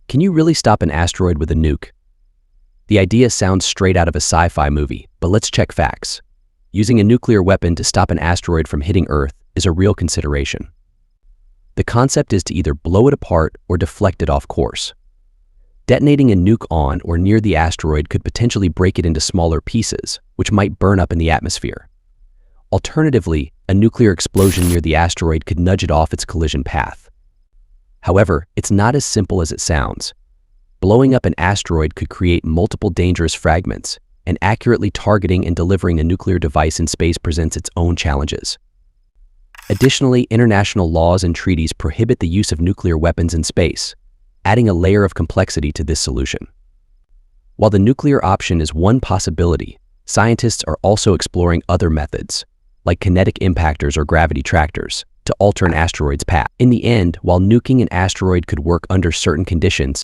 Can you really stop an asteroid with a nuke? The idea sounds straight out of a sci-fi movie, but let's check facts. Using a nuclear weapon to stop an asteroid from hitting Earth is a real consideration. The concept is to either blow it apart or deflect it off course. Detonating a nuke on or near the asteroid could potentially break it into smaller pieces, which might burn up in the atmosphere. Alternatively, a nuclear explosion near the asteroid could nudge it off its collision path. However, it's not as simple as it sounds. Blowing up an asteroid could create multiple dangerous fragments, and accurately targeting and delivering a nuclear device in space presents its own challenges. Additionally, international laws and treaties prohibit the use of nuclear weapons in space, adding a layer of complexity to this solution. While the nuclear option is one possibility, scientists are also exploring other methods, like kinetic impactors or gravity tractors, to alter an asteroid's path. In the end, while nuking an asteroid could work under certain conditions,